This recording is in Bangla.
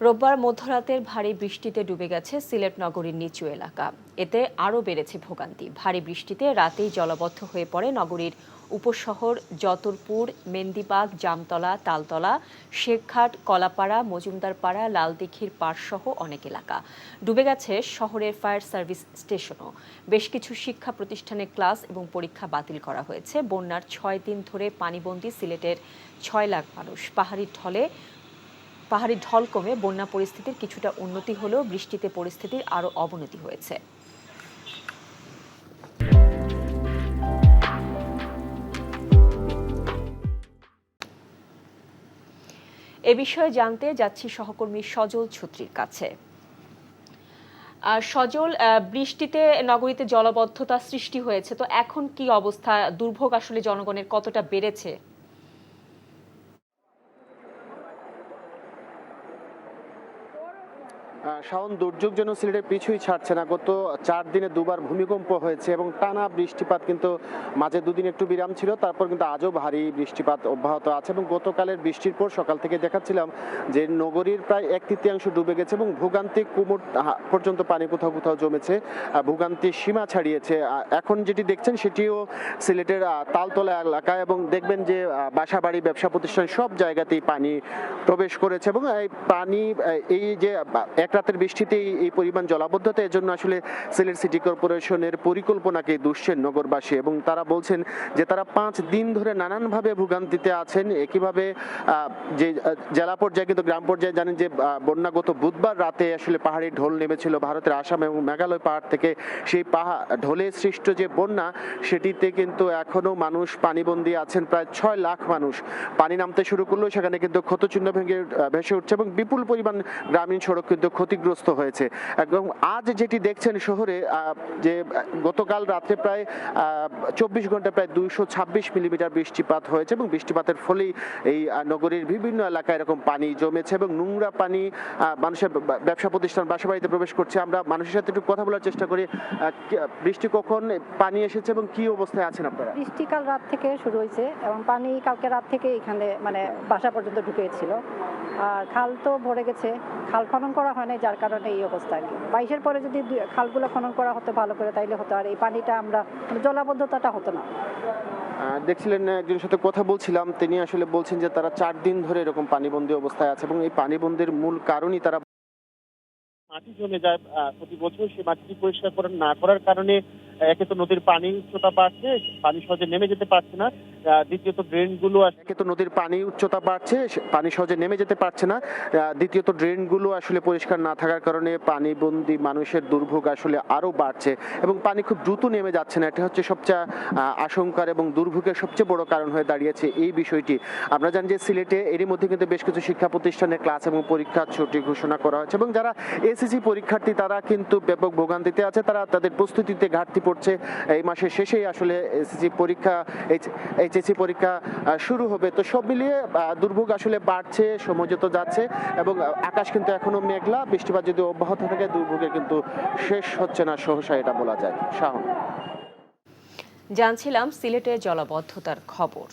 রোববার মধ্যরাতের ভারী বৃষ্টিতে ডুবে গেছে সিলেট নগরীর নিচু এলাকা। এতে আরও বেড়েছে ভোগান্তি। ভারী বৃষ্টিতে রাতেই জলবদ্ধ হয়ে পড়ে নগরীর উপশহর যতরপুর, মেন্দিবাগ, জামতলা, তালতলা, শেখঘাট, কলাপাড়া, মজুমদারপাড়া, লালদিঘির পাড়সহ অনেক এলাকা। ডুবে গেছে শহরের ফায়ার সার্ভিস স্টেশনও। বেশ কিছু শিক্ষা প্রতিষ্ঠানে ক্লাস এবং পরীক্ষা বাতিল করা হয়েছে। বন্যার 6 দিন ধরে পানিবন্দী সিলেটের 6 লাখ মানুষ। পাহাড়ি ঢল কমে বন্যা পরিস্থিতির কিছুটা উন্নতি হলেও বৃষ্টিতে পরিস্থিতির আরও অবনতি হয়েছে। এ বিষয়ে জানতে যাচ্ছি সহকর্মী সজল ছত্রীর কাছে। সজল, বৃষ্টিতে নগরীতে জলাবদ্ধতা সৃষ্টি হয়েছে, তো এখন কি অবস্থা? দুর্ভোগ আসলে জনগণের কতটা বেড়েছে? শাওন, দুর্যোগ যেন সিলেটের পিছুই ছাড়ছে না। গত 4 দিনে দুবার ভূমিকম্প হয়েছে এবং টানা বৃষ্টিপাত, কিন্তু মাঝে দুদিন একটু বিরাম ছিল, তারপর কিন্তু আজও ভারী বৃষ্টিপাত অব্যাহত আছে। এবং গতকালের বৃষ্টির পর সকাল থেকে দেখাচ্ছিলাম যে নগরীর প্রায় 1/3 ডুবে গেছে এবং ভোগান্তি কোমর পর্যন্ত পানি কোথাও কোথাও জমেছে, ভোগান্তি সীমা ছাড়িয়েছে। এখন যেটি দেখছেন সেটিও সিলেটের তালতলা এলাকায়, এবং দেখবেন যে বাসাবাড়ি, ব্যবসা প্রতিষ্ঠান সব জায়গাতেই পানি প্রবেশ করেছে। এবং এই পানি, এই যে এক রাতের বৃষ্টিতেই এই পরিমাণ জলাবদ্ধতা, এর জন্য আসলে সিলেট সিটি কর্পোরেশনের পরিকল্পনাকে দুষছেন নগরবাসী। এবং তারা বলছেন যে তারা 5 দিন ধরে নানানভাবে ভোগান্তিতে আছেন। একইভাবে যে জেলা পর্যায়ে কিন্তু গ্রাম পর্যায়ে জানেন যে বন্যাগত বুধবার রাতে আসলে পাহাড়ি ঢল নেমেছিল ভারতের আসাম এবং মেঘালয় পাহাড় থেকে। সেই ঢলে সৃষ্ট যে বন্যা, সেটিতে কিন্তু এখনো মানুষ পানিবন্দী আছেন। প্রায় 6 লাখ মানুষ পানি নামতে শুরু করলেও সেখানে কিন্তু ক্ষতচিহ্ন ভেঙে ভেসে উঠছে এবং বিপুল পরিমাণ গ্রামীণ সড়ক কিন্তু ক্ষতিগ্রস্ত হয়েছে। এবং আজ যেটি দেখছেন শহরে, যে গতকাল রাতে প্রায় 24 ঘন্টায় প্রায় 226 মিলিমিটার বৃষ্টিপাত হয়েছে এবং বৃষ্টিপাতের ফলেই এই নগরীর বিভিন্ন এলাকায় এরকম পানি জমেছে এবং নোংরা পানি মানুষের ব্যবসা প্রতিষ্ঠান, বাসাবাড়িতে প্রবেশ করছে। আমরা মানুষের সাথে একটু কথা বলার চেষ্টা করি। বৃষ্টি কখন পানি এসেছে এবং কি অবস্থায় আছেন আপনারা? বৃষ্টি কাল রাত থেকে শুরু হয়েছে এবং পানি কালকে রাত থেকে এখানে বাসা পর্যন্ত ঢুকেছিল। আর খাল তো ভরে গেছে, খাল খনন করা হয় না, যার কারণে এই অবস্থা আর কি। 22-এর পরে যদি খালগুলো খনন করা হতো ভালো করে, তাইলে হতো, আর এই পানিটা আমরা জলাবদ্ধতাটা হতো না। দেখছিলেন, একজনের সাথে কথা বলছিলাম, তিনি আসলে বলছেন যে তারা 4 দিন ধরে এরকম পানিবন্দী অবস্থায় আছে এবং এই পানিবন্দির মূল কারণই তারা মাটি জমে যায় প্রতি বছর। সেই মাটিটি পরিষ্কার না করার কারণে একে তো নদীর পানি উচ্চতা বাড়ছে, পানি সহজে নেমে যেতে পারছে না। দ্বিতীয়ত ড্রেনগুলো, একে তো নদীর পানি উচ্চতা বাড়ছে, পানি সহজে নেমে যেতে পারছে না। দ্বিতীয়ত ড্রেনগুলো আসলে পরিষ্কার না থাকার কারণে পানিবন্দী মানুষের দুর্ভোগ আসলে আরো বাড়ছে এবং পানি খুব দ্রুত নেমে যাচ্ছে না। এটা হচ্ছে সবচেয়ে আশঙ্কার এবং দুর্ভোগের সবচেয়ে বড় কারণ হয়ে দাঁড়িয়েছে এই বিষয়টি। আমরা জানি যে সিলেটে এরই মধ্যে কিন্তু বেশ কিছু শিক্ষা প্রতিষ্ঠানে ক্লাস এবং পরীক্ষার ছুটি ঘোষণা করা হয়েছে এবং যারা এসএসসি পরীক্ষার্থী তারা কিন্তু ব্যাপক ভোগান্তিতে আছে। তারা তাদের প্রস্তুতিতে ঘাটতি পড়ছে। এই মাসের শেষেই আসলে এসএসসি পরীক্ষা, এইচএসসি পরীক্ষা শুরু হবে। তো সব মিলিয়ে দুর্ভোগ আসলে বাড়ছে, সমঝোতা যাচ্ছে এবং আকাশ কিন্তু এখনো মেঘলা। বৃষ্টিপাত যদি অব্যাহত থাকে দুর্ভোগের কিন্তু শেষ হচ্ছে না সহসা, এটা বলা যায়। শাহন, জানছিলাম সিলেটে জলাবদ্ধতার খবর।